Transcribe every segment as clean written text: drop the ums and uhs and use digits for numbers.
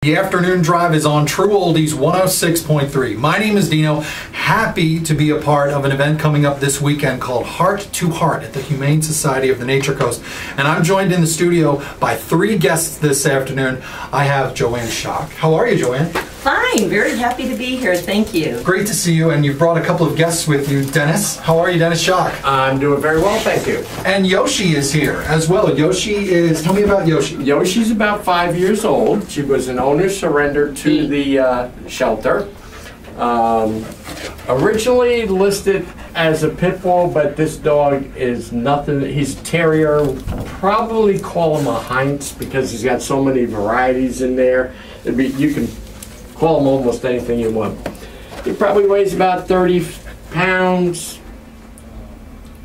The afternoon drive is on True Oldies 106.3. My name is Dino. Happy to be a part of an event coming up this weekend called Heart to Heart at the Humane Society of the Nature Coast. And I'm joined in the studio by three guests this afternoon. I have Joanne Schock. How are you, Joanne? Fine. Very happy to be here. Thank you. Great to see you. And you've brought a couple of guests with you. Dennis, how are you, Dennis Schock? I'm doing very well, thank you. And Yoshi is here as well. Yoshi is, tell me about Yoshi. Yoshi's about 5 years old. She was an owner surrendered to the shelter. Originally listed as a pit bull, but this dog is nothing. He's a terrier. Probably call him a Heinz because he's got so many varieties in there. You can call him almost anything you want. He probably weighs about 30 pounds.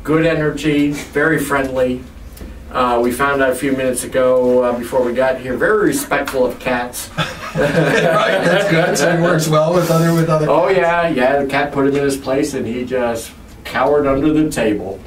Good energy, very friendly. We found out a few minutes ago before we got here, very respectful of cats. Right, that's good. So he works well with other. Oh yeah, the cat put him in his place and he just cowered under the table.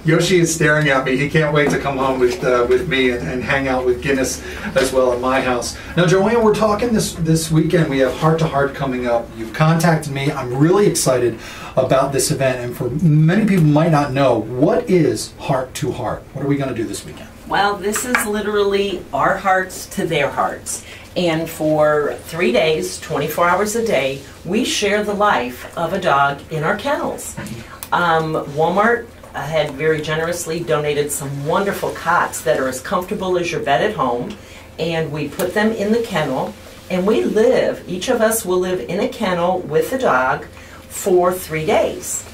Yoshi is staring at me. He can't wait to come home with me and hang out with Guinness as well at my house. Now, Joanne, we're talking this weekend. We have Heart to Heart coming up. You've contacted me. I'm really excited about this event. And for many people who might not know, what is Heart to Heart? What are we going to do this weekend? Well, this is literally our hearts to their hearts. And for 3 days, 24 hours a day, we share the life of a dog in our kennels. Walmart had very generously donated some wonderful cots that are as comfortable as your bed at home, and we put them in the kennel, and we live, each of us will live in a kennel with the dog for 3 days.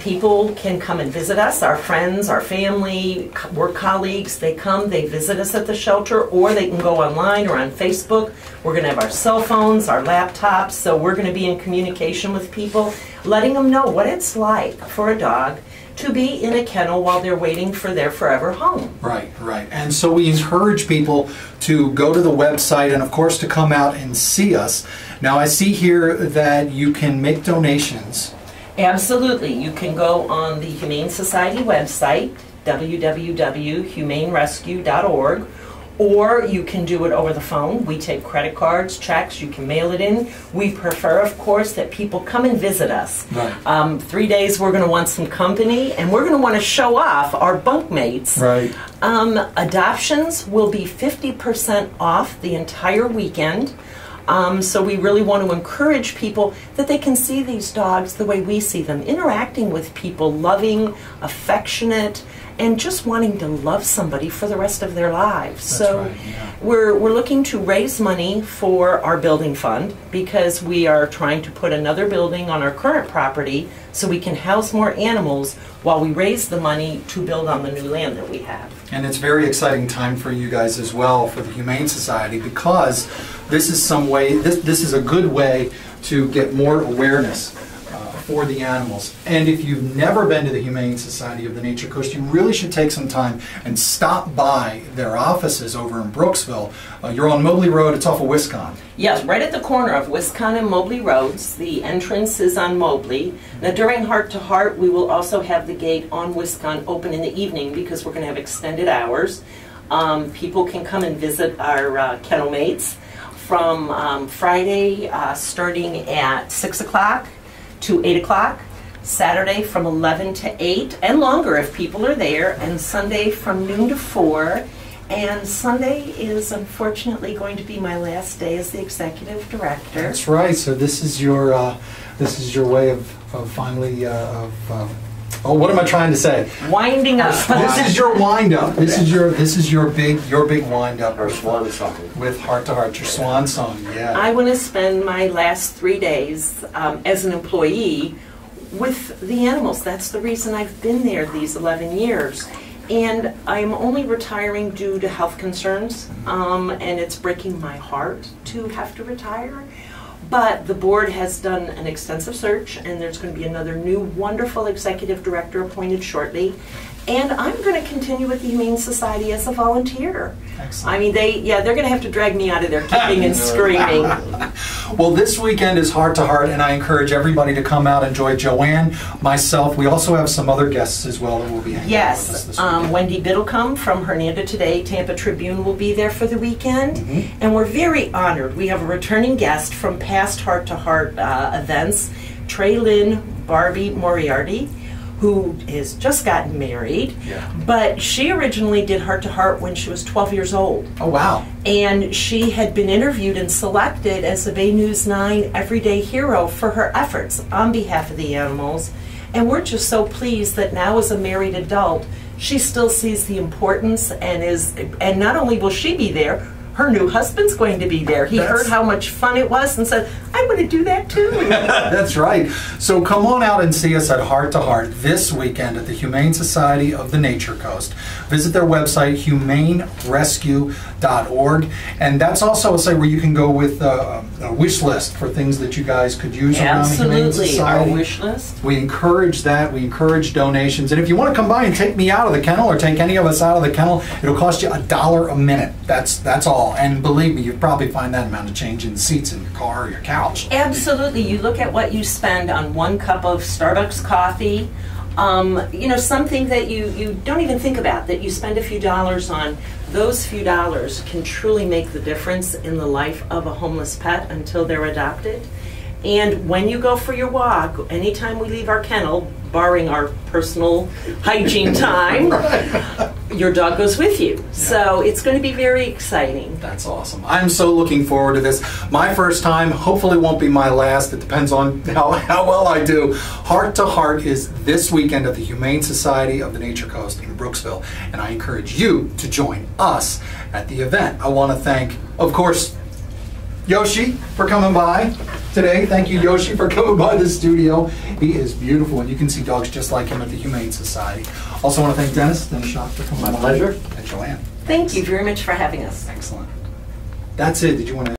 People can come and visit us, our friends, our family, work colleagues. They come, they visit us at the shelter, or they can go online or on Facebook. We're going to have our cell phones, our laptops, so we're going to be in communication with people, letting them know what it's like for a dog to be in a kennel while they're waiting for their forever home. Right. And so we encourage people to go to the website and, of course, to come out and see us. Now, I see here that you can make donations. Absolutely. You can go on the Humane Society website, www.humanerescue.org, or you can do it over the phone. We take credit cards, checks, you can mail it in. We prefer, of course, that people come and visit us. Right. 3 days we're going to want some company, and we're going to want to show off our bunkmates. Right. Adoptions will be 50% off the entire weekend. So we really want to encourage people that they can see these dogs the way we see them, interacting with people, loving, affectionate, and just wanting to love somebody for the rest of their lives. That's so right, yeah. we're looking to raise money for our building fund because we are trying to put another building on our current property so we can house more animals while we raise the money to build on the new land that we have. And it's a very exciting time for you guys as well, for the Humane Society, because this is this is a good way to get more awareness for the animals. And if you've never been to the Humane Society of the Nature Coast, you really should take some time and stop by their offices over in Brooksville. You're on Mobley Road, it's off of Wisconn. Yes, right at the corner of Wisconn and Mobley Roads. The entrance is on Mobley. Now during Heart to Heart, we will also have the gate on Wisconn open in the evening because we're going to have extended hours. People can come and visit our kennel mates from Friday starting at 6 o'clock to 8 o'clock, Saturday from 11 to 8, and longer if people are there, and Sunday from noon to 4. And Sunday is unfortunately going to be my last day as the executive director. That's right. So this is your way of finally oh, what am I trying to say? Winding up. This is your wind up. This is your big wind up. Our swan song. With Heart to Heart, your swan song. Yeah. I want to spend my last 3 days as an employee with the animals. That's the reason I've been there these 11 years. And I'm only retiring due to health concerns, and it's breaking my heart to have to retire. But the board has done an extensive search, and there's going to be another new wonderful executive director appointed shortly. And I'm going to continue with the Humane Society as a volunteer. Excellent. I mean, they're going to have to drag me out of there kicking and screaming. Well, this weekend is Heart to Heart, and I encourage everybody to come out and enjoy. Joanne, myself, we also have some other guests as well that will be hanging out with us this weekend. Wendy Biddlecombe from Hernando Today, Tampa Tribune will be there for the weekend, and we're very honored. We have a returning guest from past Heart to Heart events, Trey Lynn Barbie Moriarty, who has just gotten married, but she originally did Heart to Heart when she was 12 years old. Oh, wow. And she had been interviewed and selected as a Bay News 9 Everyday Hero for her efforts on behalf of the animals. And we're just so pleased that now as a married adult, she still sees the importance and not only will she be there, her new husband's going to be there. He heard how much fun it was and said, I want to do that too. That's right. So come on out and see us at Heart to Heart this weekend at the Humane Society of the Nature Coast. Visit their website, humanerescue.org. And that's also a site where you can go with a wish list for things that you guys could use around the Humane Society. Our wish list. We encourage that. We encourage donations. And if you want to come by and take me out of the kennel or take any of us out of the kennel, it'll cost you $1 a minute. That's all. And believe me, you'll probably find that amount of change in the seats in your car or your couch. Absolutely. You look at what you spend on 1 cup of Starbucks coffee, you know, something that you don't even think about, that you spend a few dollars on. Those few dollars can truly make the difference in the life of a homeless pet until they're adopted. And when you go for your walk, anytime we leave our kennel, barring our personal hygiene time, your dog goes with you. So it's going to be very exciting. That's awesome. I'm so looking forward to this. My first time, hopefully won't be my last. It depends on how well I do. Heart to Heart is this weekend at the Humane Society of the Nature Coast in Brooksville, and I encourage you to join us at the event. I want to thank, of course, Yoshi for coming by today. Thank you, Yoshi, for coming by the studio. He is beautiful, and you can see dogs just like him at the Humane Society. Also want to thank Dennis Shock for coming by. My pleasure. And Joanne. Thank you very much for having us. Excellent. That's it. Did you want to